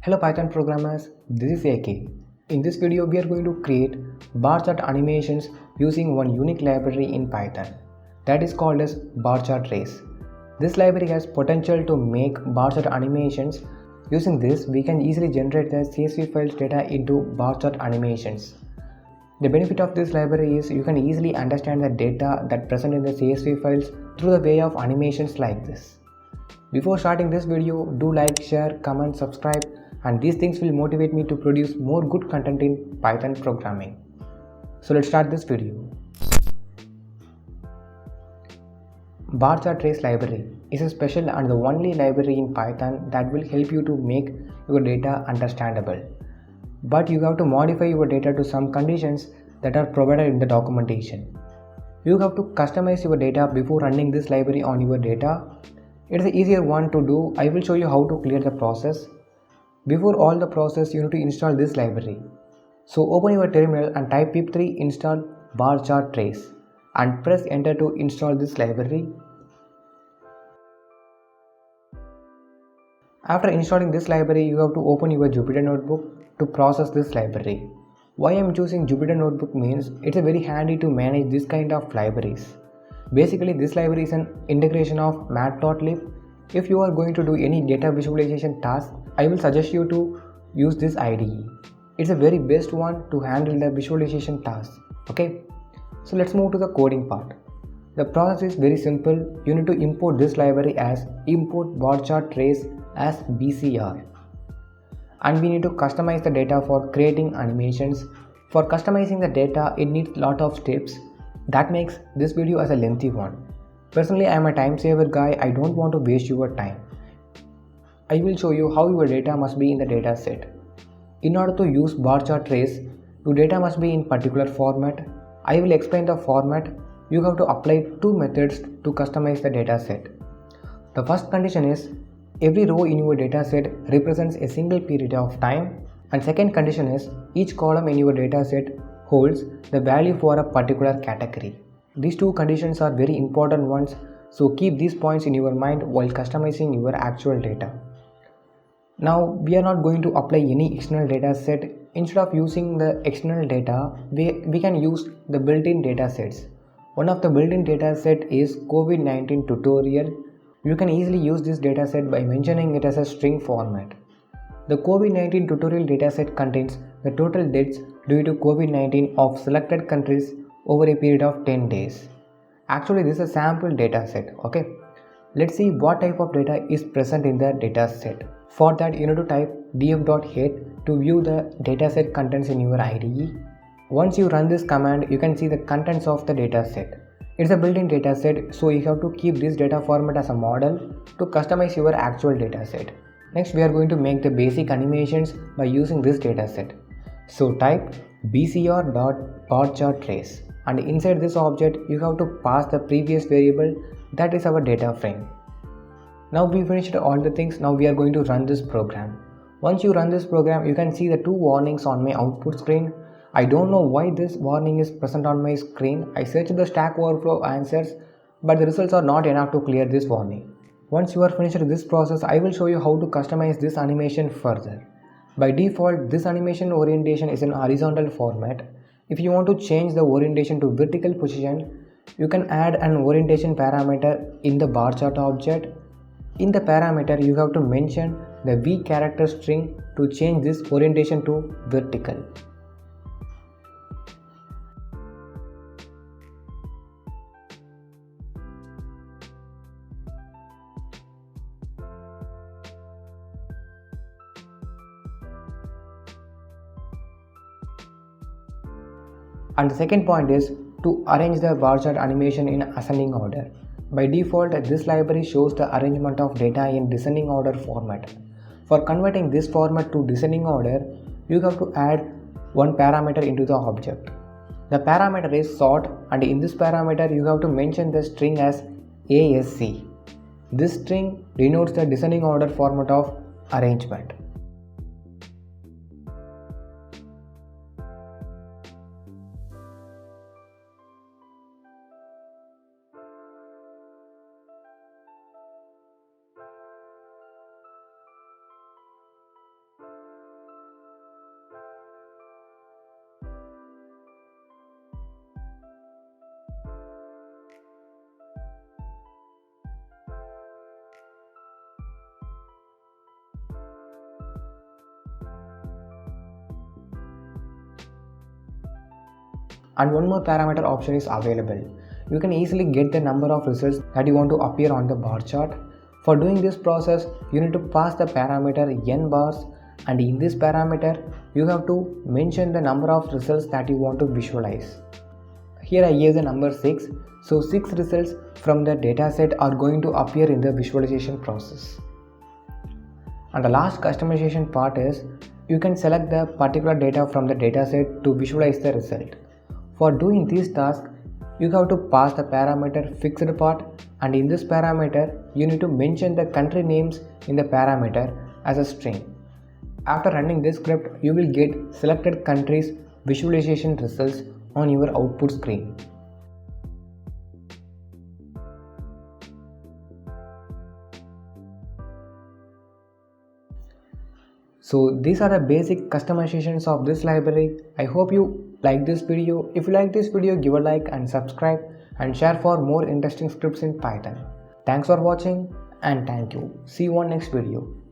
Hello Python programmers, this is AK. In this video we are going to create bar chart animations using one unique library in Python that is called as bar chart trace. This library has potential to make bar chart animations. Using this we can easily generate the CSV files data into bar chart animations. The benefit of this library is you can easily understand the data that present in the CSV files through the way of animations like this. Before starting this video, do like, share, comment, subscribe, and these things will motivate me to produce more good content in Python programming. So let's start this video. Bar chart trace library is a special and the only library in Python that will help you to make your data understandable. But you have to modify your data to some conditions that are provided in the documentation. You have to customize your data before running this library on your data. It is the easier one to do. I will show you how to clear the process. Before all the process, you need to install this library. So open your terminal and type pip3 install bar chart trace and press enter to install this library. After installing this library, you have to open your Jupyter Notebook to process this library. Why I am choosing Jupyter Notebook means it's very handy to manage this kind of libraries. Basically, this library is an integration of matplotlib. If you are going to do any data visualization task, I will suggest you to use this IDE. It's a very best one to handle the visualization task. Okay, so let's move to the coding part. The process is very simple. You need to import this library as import bar chart trace as BCR. And we need to customize the data for creating animations. For customizing the data, it needs a lot of steps. That makes this video as a lengthy one. Personally, I am a time saver guy. I don't want to waste your time. I will show you how your data must be in the data set. In order to use bar chart trace, your data must be in particular format. I will explain the format. You have to apply two methods to customize the data set. The first condition is every row in your data set represents a single period of time, and second condition is each column in your data set holds the value for a particular category. These two conditions are very important ones, so keep these points in your mind while customizing your actual data. Now we are not going to apply any external data set. Instead of using the external data, we can use the built-in data sets. One of the built-in data set is COVID-19 tutorial. You can easily use this dataset by mentioning it as a string format. The COVID-19 tutorial dataset contains the total deaths due to COVID-19 of selected countries over a period of 10 days. Actually, this is a sample dataset. Okay, let's see what type of data is present in the dataset. For that, you need to type df.head to view the dataset contents in your IDE. Once you run this command, you can see the contents of the dataset. It's a built-in dataset, so you have to keep this data format as a model to customize your actual dataset. Next, we are going to make the basic animations by using this dataset. So type bcr.barcharttrace, and inside this object, you have to pass the previous variable, that is our data frame. Now we finished all the things. Now we are going to run this program. Once you run this program, you can see the two warnings on my output screen. I don't know why this warning is present on my screen. I searched the Stack Overflow answers, but the results are not enough to clear this warning. Once you are finished this process, I will show you how to customize this animation further. By default, this animation orientation is in horizontal format. If you want to change the orientation to vertical position, you can add an orientation parameter in the bar chart object. In the parameter, you have to mention the v character string to change this orientation to vertical. And the second point is to arrange the bar chart animation in ascending order. By default, this library shows the arrangement of data in descending order format. For converting this format to descending order, you have to add one parameter into the object. The parameter is sort, and in this parameter you have to mention the string as ASC. This string denotes the descending order format of arrangement. and one more parameter option is available. You can easily get the number of results that you want to appear on the bar chart. For doing this process, you need to pass the parameter n bars, and in this parameter, you have to mention the number of results that you want to visualize. Here I gave the number 6, so 6 results from the dataset are going to appear in the visualization process. And the last customization part is you can select the particular data from the dataset to visualize the result. For doing this task, you have to pass the parameter fixed part, and in this parameter you need to mention the country names in the parameter as a string. After running this script, you will get selected countries visualization results on your output screen. So these are the basic customizations of this library. I hope you like this video. If you like this video, give a like and subscribe and share for more interesting scripts in Python. Thanks for watching and thank you. See you on next video.